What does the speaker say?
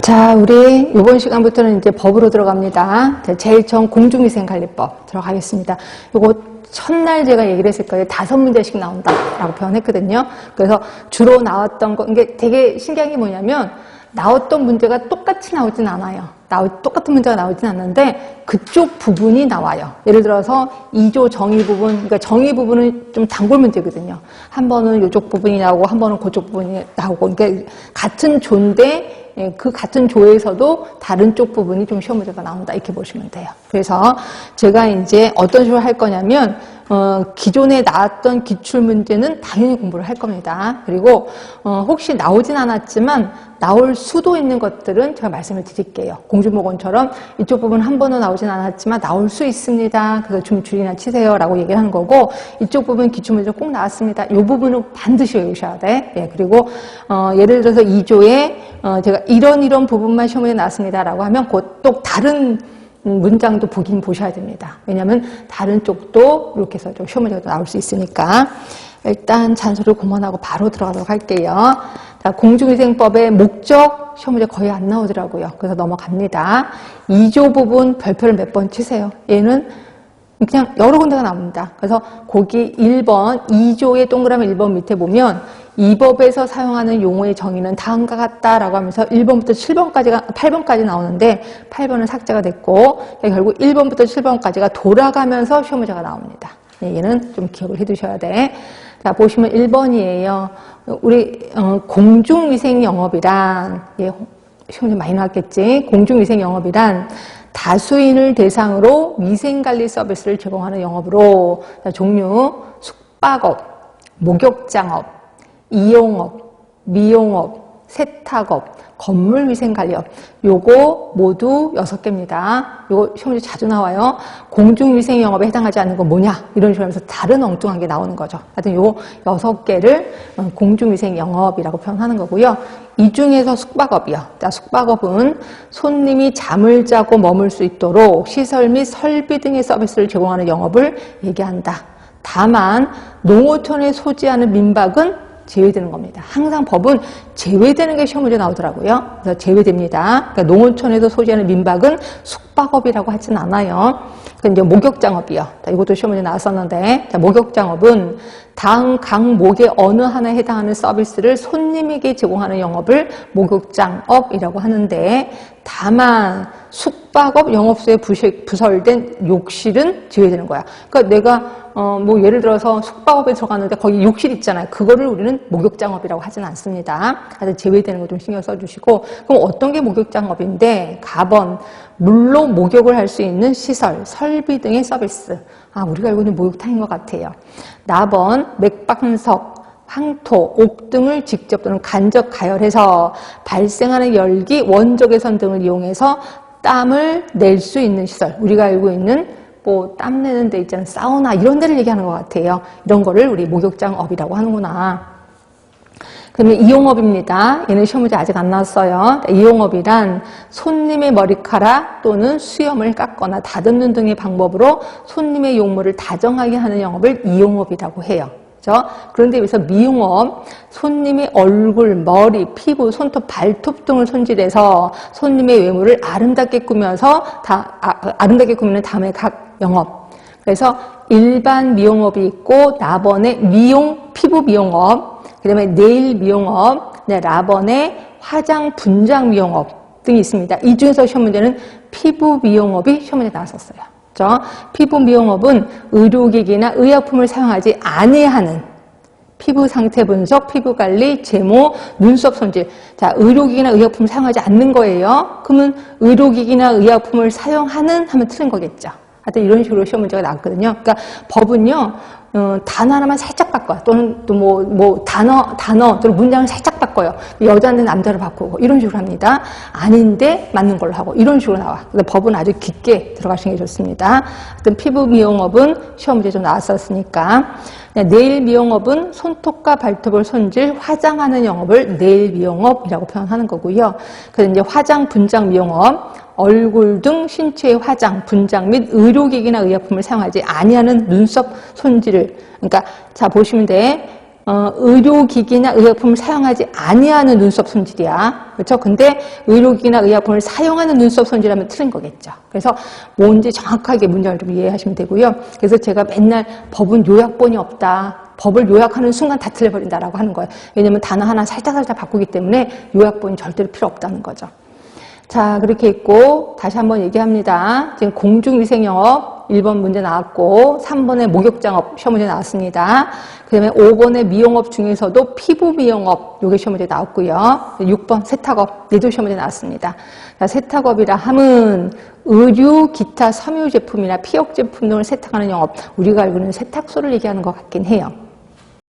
자, 우리 이번 시간부터는 이제 법으로 들어갑니다. 제일 처음 공중위생관리법 들어가겠습니다. 요거 첫날 제가 얘기를 했을 거예요. 5문제씩 나온다라고 표현했거든요. 그래서 주로 나왔던 거, 이게 되게 신기한 게 뭐냐면 나왔던 문제가 똑같이 나오진 않아요. 똑같은 문제가 나오진 않는데 그쪽 부분이 나와요. 예를 들어서 2조 정의 부분, 그러니까 정의 부분은 좀 단골 문제거든요. 한 번은 이쪽 부분이 나오고 한 번은 그쪽 부분이 나오고, 그러니까 같은 조인데 그 같은 조에서도 다른 쪽 부분이 좀 시험 문제가 나온다, 이렇게 보시면 돼요. 그래서 제가 이제 어떤 식으로 할 거냐면 기존에 나왔던 기출문제는 당연히 공부를 할 겁니다. 그리고 혹시 나오진 않았지만 나올 수도 있는 것들은 제가 말씀을 드릴게요. 공중보건처럼 이쪽 부분 한 번은 나오진 않았지만 나올 수 있습니다. 그래서 좀 줄이나 치세요 라고 얘기를 하는 거고, 이쪽 부분 기출문제 꼭 나왔습니다. 이 부분은 반드시 외우셔야 돼. 예, 그리고 예를 들어서 2조에 제가 이런 부분만 시험에 나왔습니다 라고 하면 곧 또 다른 문장도 보셔야 됩니다. 왜냐하면 다른 쪽도 이렇게 해서 좀 시험 문제가 나올 수 있으니까. 일단 잔소리를 그만하고 바로 들어가도록 할게요. 자, 공중위생법의 목적 시험 문제 거의 안 나오더라고요. 그래서 넘어갑니다. 2조 부분 별표를 몇 번 치세요. 얘는 그냥 여러 군데가 나옵니다. 그래서 거기 1번, 2조의 동그라미 1번 밑에 보면 이 법에서 사용하는 용어의 정의는 다음과 같다라고 하면서 1번부터 8번까지 나오는데 8번은 삭제가 됐고, 결국 1번부터 7번까지가 돌아가면서 시험 문제가 나옵니다. 얘는 좀 기억을 해 두셔야 돼. 자, 보시면 1번이에요. 우리 공중위생영업이란, 시험 문제 많이 나왔겠지. 공중위생영업이란 다수인을 대상으로 위생관리 서비스를 제공하는 영업으로, 종류 숙박업, 목욕장업, 이용업, 미용업, 세탁업, 건물위생관리업, 요거 모두 6개입니다. 요거 시험 문제 자주 나와요. 공중위생영업에 해당하지 않는 건 뭐냐, 이런 식으로 하면서 다른 엉뚱한 게 나오는 거죠. 하여튼 요 6개를 공중위생영업이라고 표현하는 거고요. 이 중에서 숙박업이요. 자, 숙박업은 손님이 잠을 자고 머물 수 있도록 시설 및 설비 등의 서비스를 제공하는 영업을 얘기한다. 다만 농어촌에 소지하는 민박은 제외되는 겁니다. 항상 법은 제외되는 게 시험 문제 나오더라고요. 그래서 제외됩니다. 그러니까 농어촌에서 소지하는 민박은 숙박업이라고 하진 않아요. 그럼 이제 목욕장업이요. 자, 이것도 시험 문제 나왔었는데, 자, 목욕장업은 다음 각목의 어느 하나에 해당하는 서비스를 손님에게 제공하는 영업을 목욕장업이라고 하는데, 다만 숙박업 영업소에 부설된 욕실은 제외되는 거야. 그러니까 내가 뭐 예를 들어서 숙박업에 들어갔는데 거기 욕실 있잖아요. 그거를 우리는 목욕장업이라고 하진 않습니다. 하여튼 제외되는 거 좀 신경 써주시고. 그럼 어떤 게 목욕장업인데, 가번 물로 목욕을 할 수 있는 시설, 설비 등의 서비스. 아, 우리가 알고 있는 목욕탕인 것 같아요. 나번 맥방석, 황토, 옥 등을 직접 또는 간접 가열해서 발생하는 열기, 원적외선 등을 이용해서 땀을 낼 수 있는 시설. 우리가 알고 있는 뭐 땀 내는 데 있잖아요. 사우나 이런 데를 얘기하는 것 같아요. 이런 거를 우리 목욕장업이라고 하는구나. 그러면 이용업입니다. 얘는 시험 문제 아직 안 나왔어요. 이용업이란 손님의 머리카락 또는 수염을 깎거나 다듬는 등의 방법으로 손님의 용모를 다정하게 하는 영업을 이용업이라고 해요. 그렇죠? 그런데 여기서 미용업, 손님의 얼굴, 머리, 피부, 손톱, 발톱 등을 손질해서 손님의 외모를 아름답게 꾸며서 아름답게 꾸미는 다음의 각 영업. 그래서 일반 미용업이 있고, 나번에 피부 미용업, 그 다음에 네일 미용업, 라번에 화장 분장 미용업 등이 있습니다. 이 중에서 시험 문제는 피부 미용업이 시험 문제 나왔었어요. 그렇죠? 피부 미용업은 의료기기나 의약품을 사용하지 아니하는 피부 상태 분석, 피부 관리, 제모, 눈썹 손질. 자, 의료기기나 의약품을 사용하지 않는 거예요. 그러면 의료기기나 의약품을 사용하는 하면 틀린 거겠죠. 하여튼 이런 식으로 시험 문제가 나왔거든요. 그러니까 법은요, 단어 하나만 살짝 바꿔요. 또는 또 단어, 또는 문장을 살짝 바꿔요. 여자인데 남자를 바꾸고, 이런 식으로 합니다. 아닌데 맞는 걸로 하고, 이런 식으로 나와. 근데 법은 아주 깊게 들어가시는 게 좋습니다. 하여튼 피부 미용업은 시험 문제 좀 나왔었으니까. 네일 미용업은 손톱과 발톱을 손질, 화장하는 영업을 네일 미용업이라고 표현하는 거고요. 그래서 이제 화장 분장 미용업, 얼굴 등 신체의 화장, 분장 및 의료기기나 의약품을 사용하지 아니하는 눈썹 손질을, 그러니까 자 보시면 돼. 의료기기나 의약품을 사용하지 아니하는 눈썹 손질이야. 그렇죠? 근데 의료기기나 의약품을 사용하는 눈썹 손질하면 틀린 거겠죠. 그래서 뭔지 정확하게 문장을 좀 이해하시면 되고요. 그래서 제가 맨날 법은 요약본이 없다. 법을 요약하는 순간 다 틀려버린다라고 하는 거예요. 왜냐면 단어 하나 살짝 바꾸기 때문에 요약본이 절대로 필요 없다는 거죠. 자, 그렇게 있고 다시 한번 얘기합니다. 지금 공중위생영업 1번 문제 나왔고 3번에 목욕장업 시험 문제 나왔습니다. 그 다음에 5번에 미용업 중에서도 피부 미용업 요게 시험 문제 나왔고요. 6번 세탁업 얘도 시험 문제 나왔습니다. 자, 세탁업이라 함은 의류, 기타 섬유 제품이나 피혁 제품 등을 세탁하는 영업, 우리가 알고 있는 세탁소를 얘기하는 것 같긴 해요.